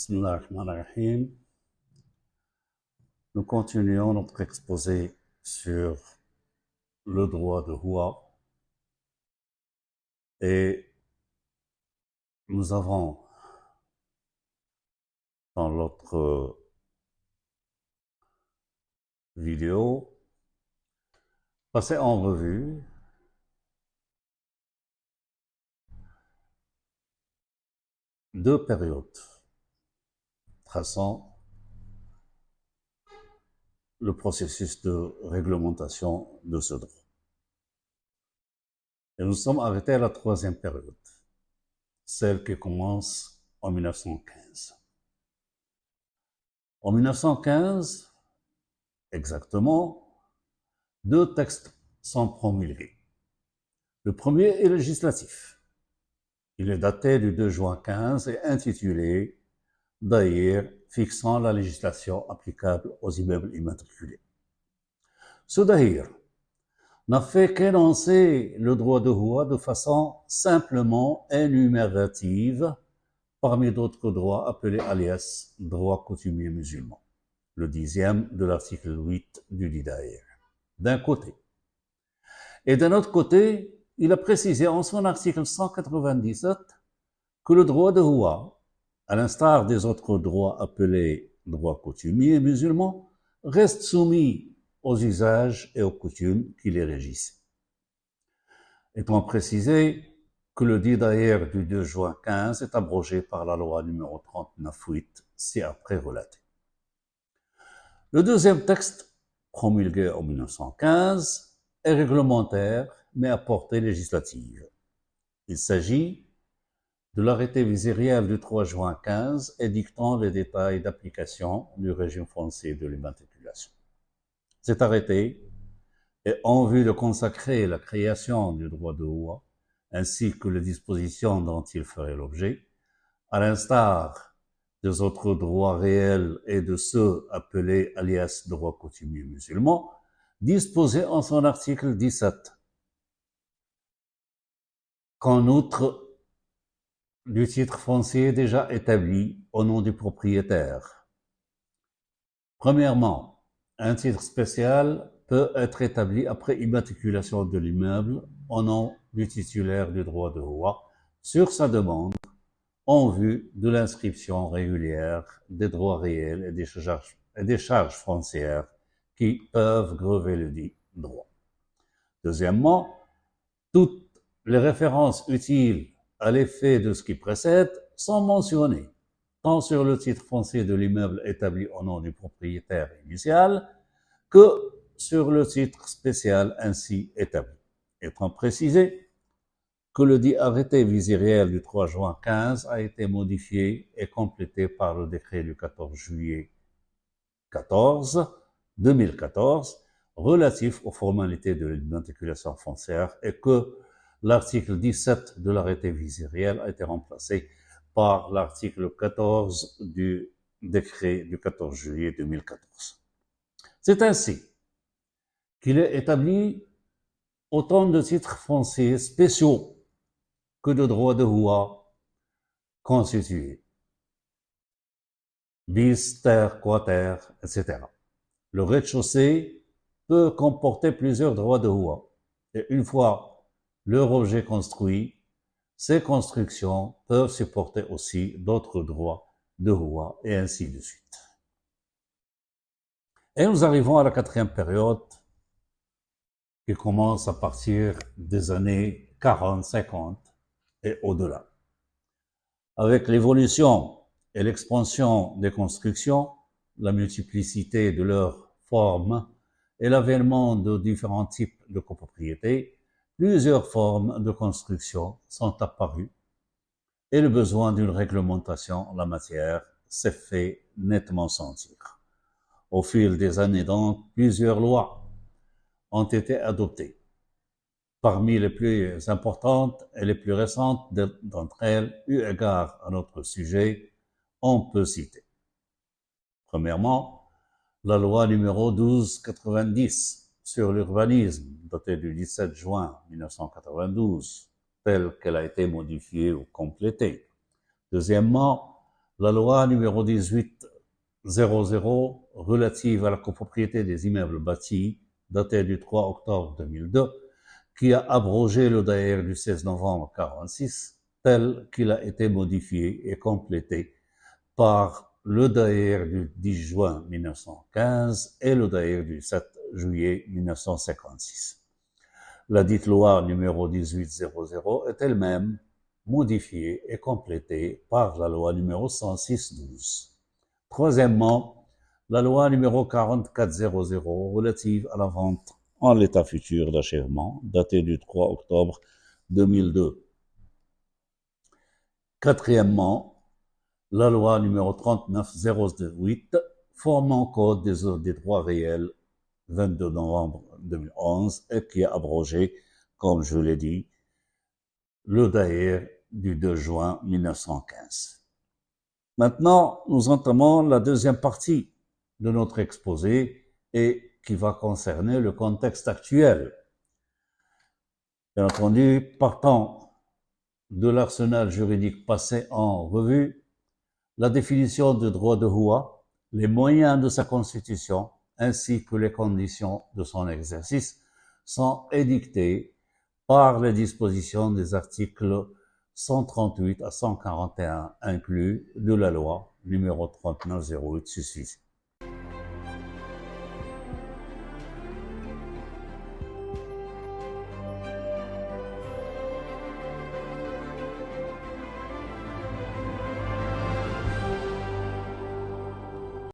Bismillah ar-Rahman ar-Rahim. Nous continuons notre exposé sur le droit de Hua et nous avons dans l'autre vidéo passé en revue deux périodes traçant le processus de réglementation de ce droit. Et nous sommes arrêtés à la troisième période, celle qui commence en 1915. En 1915, exactement, deux textes sont promulgués. Le premier est législatif. Il est daté du 2 juin 15 et intitulé « Daïr fixant la législation applicable aux immeubles immatriculés ». Ce Daïr n'a fait qu'énoncer le droit de Hua de façon simplement énumérative parmi d'autres droits appelés alias droit coutumier musulman, le 10e de l'article 8 du dit Daïr, d'un côté. Et d'un autre côté, il a précisé en son article 197 que le droit de Hua, à l'instar des autres droits appelés droits coutumiers musulmans, reste soumis aux usages et aux coutumes qui les régissent. Étant précisé que le dit Daïr du 2 juin 15 est abrogé par la loi numéro 39.8 ci-après relatée. Le deuxième texte, promulgué en 1915, est réglementaire mais à portée législative. Il s'agit de l'arrêté viziriel du 3 juin 15 édictant les détails d'application du régime foncier de l'immatriculation. Cet arrêté est en vue de consacrer la création du droit de Hua ainsi que les dispositions dont il ferait l'objet, à l'instar des autres droits réels et de ceux appelés alias droits coutumiers musulmans, disposés en son article 17. Qu'en outre du titre foncier déjà établi au nom du propriétaire. Premièrement, un titre spécial peut être établi après immatriculation de l'immeuble au nom du titulaire du droit de Hua sur sa demande en vue de l'inscription régulière des droits réels et des charges foncières qui peuvent grever le dit droit. Deuxièmement, toutes les références utiles à l'effet de ce qui précède sont mentionnées, tant sur le titre foncier de l'immeuble établi au nom du propriétaire initial que sur le titre spécial ainsi établi. Étant précisé que le dit arrêté viziriel du 3 juin 15 a été modifié et complété par le décret du 14 juillet 2014 relatif aux formalités de l'immatriculation foncière et que l'article 17 de l'arrêté viziriel a été remplacé par l'article 14 du décret du 14 juillet 2014. C'est ainsi qu'il est établi autant de titres fonciers spéciaux que de droits de Hua constitués, bis, terre, quater, etc. Le rez-de-chaussée peut comporter plusieurs droits de Hua et une fois leur objet construit, ces constructions peuvent supporter aussi d'autres droits de Hua et ainsi de suite. Et nous arrivons à la quatrième période qui commence à partir des années 40, 50 et au-delà. Avec l'évolution et l'expansion des constructions, la multiplicité de leurs formes et l'avènement de différents types de copropriétés, plusieurs formes de construction sont apparues et le besoin d'une réglementation en la matière s'est fait nettement sentir. Au fil des années donc, plusieurs lois ont été adoptées. Parmi les plus importantes et les plus récentes d'entre elles, eu égard à notre sujet, on peut citer. Premièrement, la loi numéro 1290 sur l'urbanisme, datée du 17 juin 1992, telle qu'elle a été modifiée ou complétée. Deuxièmement, La loi numéro 1800 relative à la copropriété des immeubles bâtis, datée du 3 octobre 2002, qui a abrogé le Daïr du 16 novembre 1946, tel qu'il a été modifié et complété par le Daïr du 10 juin 1915 et le Daïr du 7 juillet 1956. La dite loi numéro 1800 est elle-même modifiée et complétée par la loi numéro 106/12. Troisièmement, la loi numéro 4400 relative à la vente en l'état futur d'achèvement, datée du 3 octobre 2002. Quatrièmement, la loi numéro 39008 formant code des droits réels 22 novembre 2011 et qui a abrogé, comme je l'ai dit, le Daïr du 2 juin 1915. Maintenant, nous entamons la deuxième partie de notre exposé et qui va concerner le contexte actuel. Bien entendu, partant de l'arsenal juridique passé en revue, la définition du droit de Houa, les moyens de sa constitution, ainsi que les conditions de son exercice sont édictés par les dispositions des articles 138 à 141 inclus de la loi numéro 3908 susvisée.